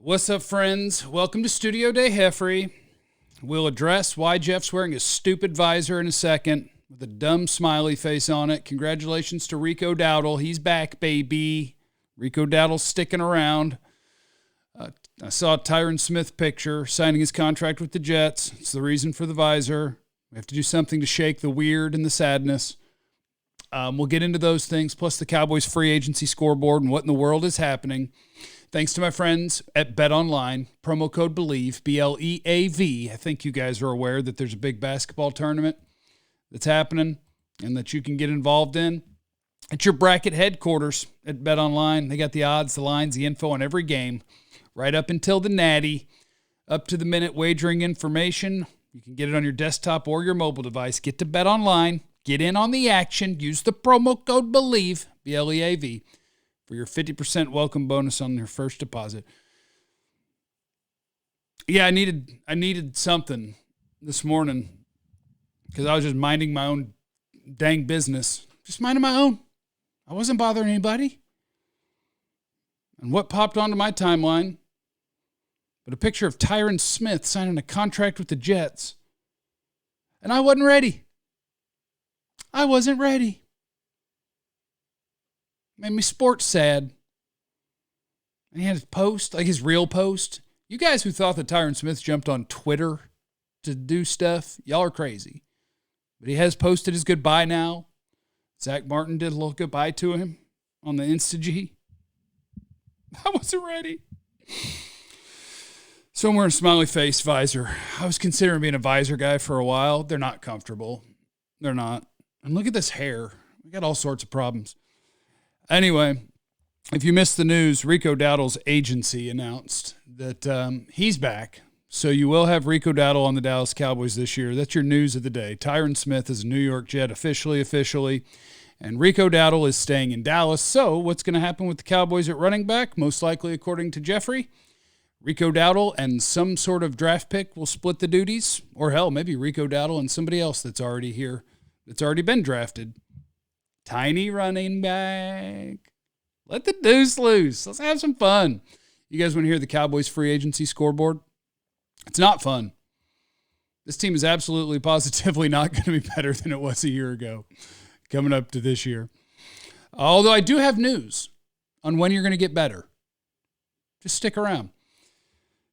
What's up, friends? Welcome to Studio Day Heffrey. We'll address why Jeff's wearing a stupid visor in a second with a dumb smiley face on it. Congratulations to Rico Dowdle. He's back, baby. Rico Dowdle's sticking around. I saw a Tyron Smith picture signing his contract with the Jets. It's the reason for the visor. We have to do something to shake the weird and the sadness. We'll get into those things, plus the Cowboys free agency scoreboard and what in the world is happening. Thanks to my friends at BetOnline, promo code BELIEVE, BLEAV. I think you guys are aware that there's a big basketball tournament that's happening and that you can get involved in. At your bracket headquarters at BetOnline, they got the odds, the lines, the info on every game, right up until the natty, up to the minute wagering information. You can get it on your desktop or your mobile device. Get to BetOnline, get in on the action, use the promo code BELIEVE, BLEAV. For your 50% welcome bonus on your first deposit. Yeah, I needed something this morning because I was just minding my own dang business. Just minding my own. I wasn't bothering anybody. And what popped onto my timeline but a picture of Tyron Smith signing a contract with the Jets. And I wasn't ready. I wasn't ready. Made me sports sad. And he had his post, like his real post. You guys who thought that Tyron Smith jumped on Twitter to do stuff, y'all are crazy. But he has posted his goodbye now. Zach Martin did a little goodbye to him on the Insta-G. I wasn't ready. So I'm wearing a smiley face visor. I was considering being a visor guy for a while. They're not comfortable. They're not. And look at this hair. We got all sorts of problems. Anyway, if you missed the news, Rico Dowdle's agency announced that he's back. So you will have Rico Dowdle on the Dallas Cowboys this year. That's your news of the day. Tyron Smith is a New York Jet officially. And Rico Dowdle is staying in Dallas. So what's going to happen with the Cowboys at running back? Most likely, according to Jeffrey, Rico Dowdle and some sort of draft pick will split the duties. Or hell, maybe Rico Dowdle and somebody else that's already here, that's already been drafted. Tiny running back. Let the deuce loose. Let's have some fun. You guys want to hear the Cowboys free agency scoreboard? It's not fun. This team is absolutely positively not going to be better than it was a year ago coming up to this year. Although I do have news on when you're going to get better. Just stick around.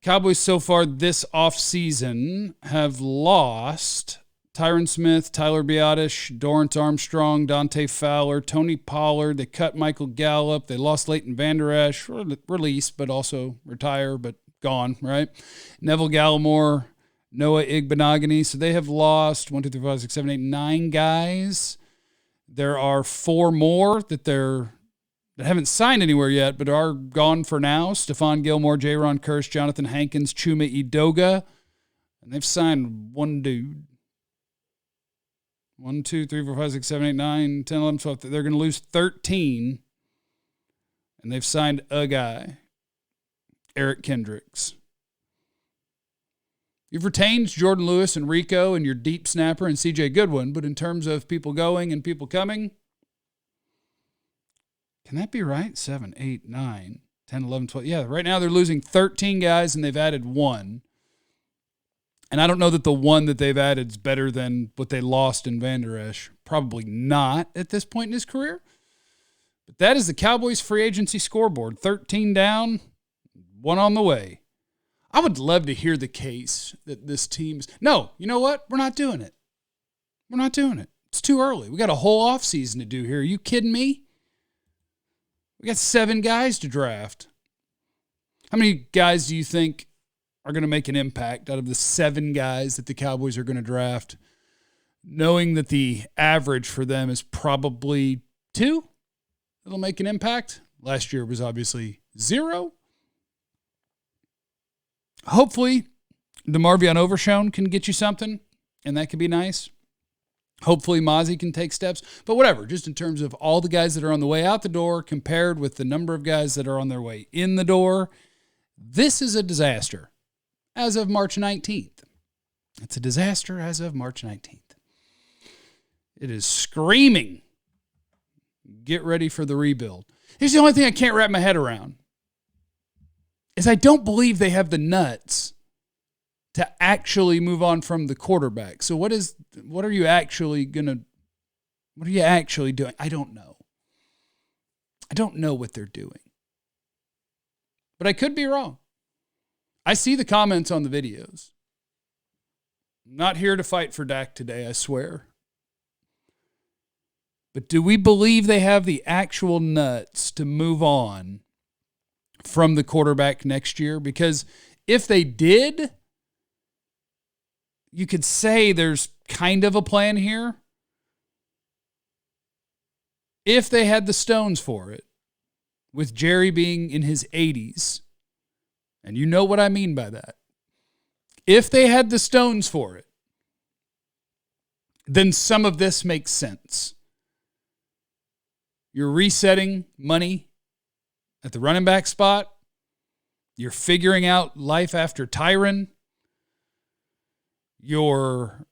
Cowboys so far this offseason have lost Tyron Smith, Tyler Biadasz, Dorrance Armstrong, Dante Fowler, Tony Pollard. They cut Michael Gallup. They lost Leighton Vander Esch, released, but also retire, but gone, right? Neville Gallimore, Noah Igbenogany. So they have lost 1, 2, 3, 4, 5, 6, 7, 8, 9 guys. There are 4 more that haven't signed anywhere yet, but are gone for now. Stephon Gilmore, Jaron Kearse, Jonathan Hankins, Chuma Edoga. And they've signed one dude. 1, 2, 3, 4, 5, 6, 7, 8, 9, 10, 11, 12. They're going to lose 13. And they've signed a guy, Eric Kendricks. You've retained Jordan Lewis and Rico and your deep snapper and CJ Goodwin, but in terms of people going and people coming, can that be right? 7, 8, 9, 10, 11, 12. Yeah, right now they're losing 13 guys and they've added 1. And I don't know that the one that they've added is better than what they lost in Vander Esch. Probably not at this point in his career. But that is the Cowboys free agency scoreboard. 13 down, 1 on the way. I would love to hear the case that this team's... No, you know what? We're not doing it. We're not doing it. It's too early. We got a whole offseason to do here. Are you kidding me? We got 7 guys to draft. How many guys do you think are going to make an impact out of the 7 guys that the Cowboys are going to draft, knowing that the average for them is probably 2 that'll make an impact? Last year was obviously 0. Hopefully, the Marvion Overshone can get you something, and that could be nice. Hopefully, Mozzie can take steps. But whatever, just in terms of all the guys that are on the way out the door compared with the number of guys that are on their way in the door, this is a disaster. As of March 19th. It's a disaster as of March 19th. It is screaming. Get ready for the rebuild. Here's the only thing I can't wrap my head around. is I don't believe they have the nuts to actually move on from the quarterback. So what are you actually doing? I don't know. I don't know what they're doing. But I could be wrong. I see the comments on the videos. I'm not here to fight for Dak today, I swear. But do we believe they have the actual nuts to move on from the quarterback next year? Because if they did, you could say there's kind of a plan here. If they had the stones for it, with Jerry being in his 80s, and you know what I mean by that. If they had the stones for it, then some of this makes sense. You're resetting money at the running back spot. You're figuring out life after Tyron. You're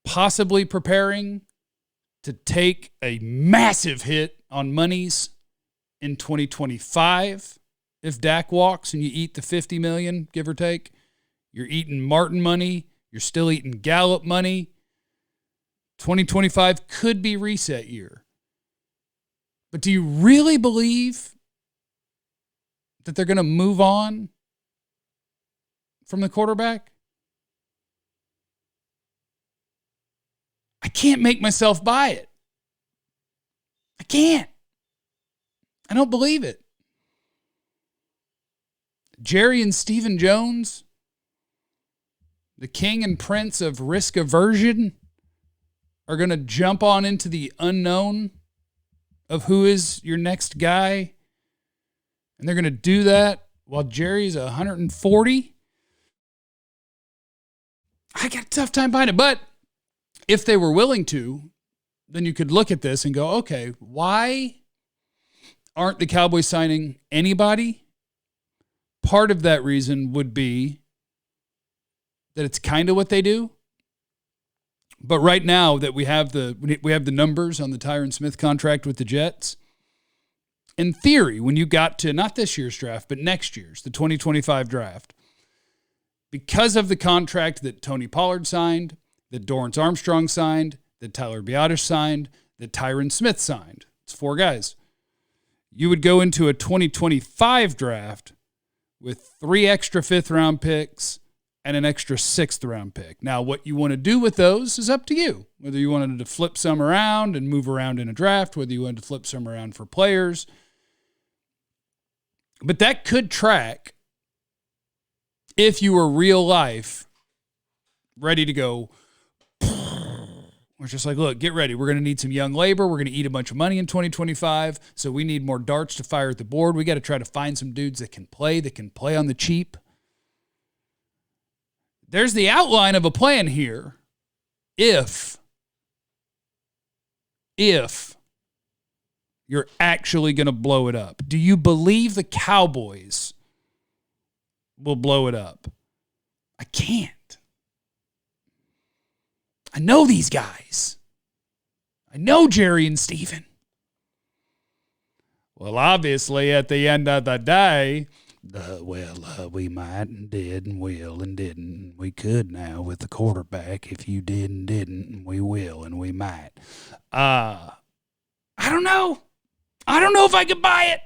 possibly preparing to take a massive hit on monies in 2025 if Dak walks and you eat the $50 million, give or take. You're eating Martin money. You're still eating Gallup money. 2025 could be reset year. But do you really believe that they're going to move on from the quarterback? I can't make myself buy it. I can't. I don't believe it. Jerry and Stephen Jones, the king and prince of risk aversion, are going to jump on into the unknown of who is your next guy. And they're going to do that while Jerry's 140. I got a tough time buying it. But if they were willing to, then you could look at this and go, okay, why aren't the Cowboys signing anybody? Part of that reason would be that it's kind of what they do. But right now that we have the numbers on the Tyron Smith contract with the Jets, in theory, when you got to not this year's draft, but next year's, the 2025 draft, because of the contract that Tony Pollard signed, that Dorrance Armstrong signed, that Tyler Biadasz signed, that Tyron Smith signed, it's 4 guys, you would go into a 2025 draft with 3 extra 5th-round picks and an extra 6th-round pick. Now, what you want to do with those is up to you. Whether you wanted to flip some around and move around in a draft, whether you wanted to flip some around for players. But that could track if you were real life ready to go. We're just like, look, get ready. We're going to need some young labor. We're going to eat a bunch of money in 2025. So we need more darts to fire at the board. We got to try to find some dudes that can play on the cheap. There's the outline of a plan here. If you're actually going to blow it up. Do you believe the Cowboys will blow it up? I can't. I know these guys. I know Jerry and Stephen. Well, obviously, at the end of the day, we might and did and will and didn't. We could now with the quarterback. If you did and didn't, we will and we might. I don't know. I don't know if I could buy it.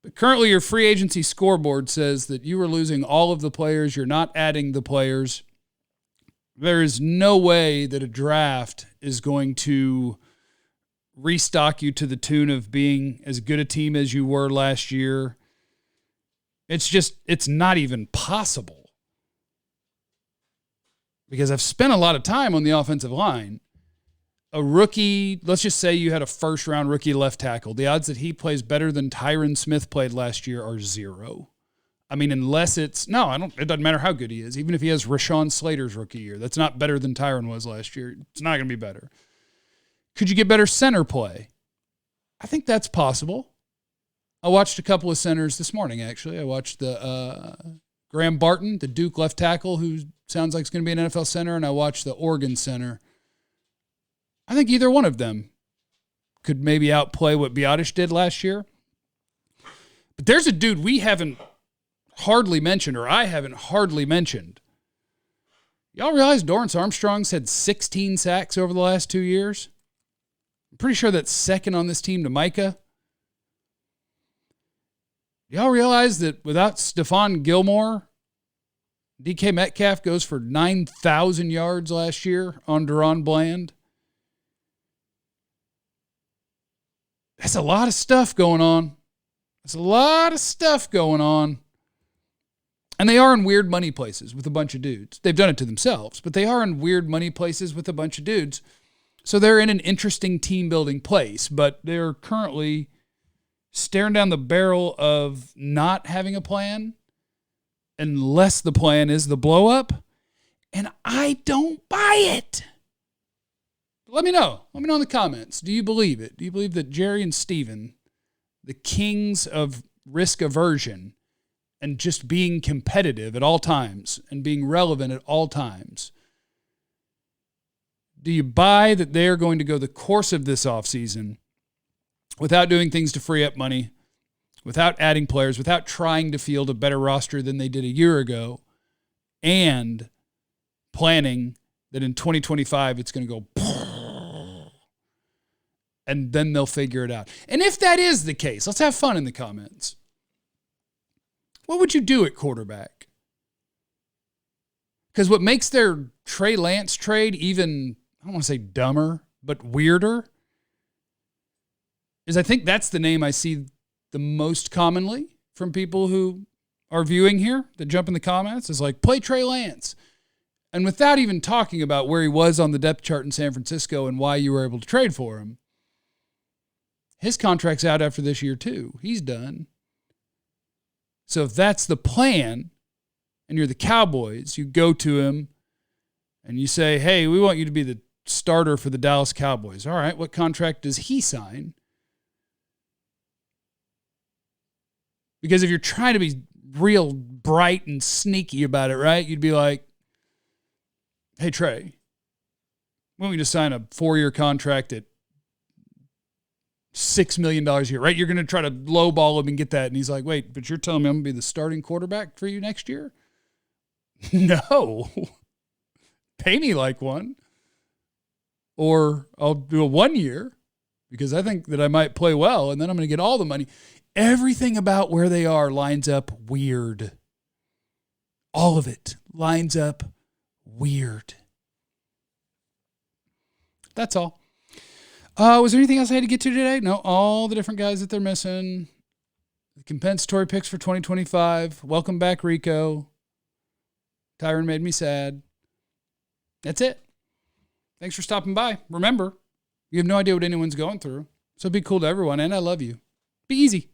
But currently, your free agency scoreboard says that you are losing all of the players. You're not adding the players. There is no way that a draft is going to restock you to the tune of being as good a team as you were last year. It's not even possible. Because I've spent a lot of time on the offensive line. A rookie, let's just say you had a first-round rookie left tackle. The odds that he plays better than Tyron Smith played last year are 0. I mean, unless it doesn't matter how good he is. Even if he has Rashawn Slater's rookie year, that's not better than Tyron was last year. It's not going to be better. Could you get better center play? I think that's possible. I watched a couple of centers this morning, actually. I watched the Graham Barton, the Duke left tackle, who sounds like he's going to be an NFL center, and I watched the Oregon center. I think either one of them could maybe outplay what Biadasz did last year. But there's a dude we haven't hardly mentioned, or I haven't hardly mentioned. Y'all realize Dorrance Armstrong's had 16 sacks over the last 2 years? I'm pretty sure that's second on this team to Micah. Y'all realize that without Stephon Gilmore, DK Metcalf goes for 9,000 yards last year on Deron Bland? That's a lot of stuff going on. That's a lot of stuff going on. And they are in weird money places with a bunch of dudes. They've done it to themselves, but they are in weird money places with a bunch of dudes. So they're in an interesting team-building place, but they're currently staring down the barrel of not having a plan unless the plan is the blow-up. And I don't buy it. Let me know. Let me know in the comments. Do you believe it? Do you believe that Jerry and Steven, the kings of risk aversion and just being competitive at all times and being relevant at all times, do you buy that they're going to go the course of this offseason without doing things to free up money, without adding players, without trying to field a better roster than they did a year ago, and planning that in 2025 it's going to go and then they'll figure it out? And if that is the case, let's have fun in the comments. What would you do at quarterback? Because what makes their Trey Lance trade even, I don't want to say dumber, but weirder, is I think that's the name I see the most commonly from people who are viewing here that jump in the comments, is like, play Trey Lance. And without even talking about where he was on the depth chart in San Francisco and why you were able to trade for him, his contract's out after this year too. He's done. So if that's the plan and you're the Cowboys, you go to him and you say, hey, we want you to be the starter for the Dallas Cowboys. All right, what contract does he sign? Because if you're trying to be real bright and sneaky about it, right, you'd be like, hey, Trey, why don't we just sign a 4-year contract at $6 million a year, right? You're going to try to lowball him and get that. And he's like, wait, but you're telling me I'm going to be the starting quarterback for you next year? No. Pay me like one. Or I'll do a 1 year because I think that I might play well and then I'm going to get all the money. Everything about where they are lines up weird. All of it lines up weird. That's all. Was there anything else I had to get to today? No, all the different guys that they're missing. The compensatory picks for 2025. Welcome back, Rico. Tyron made me sad. That's it. Thanks for stopping by. Remember, you have no idea what anyone's going through, so be cool to everyone, and I love you. Be easy.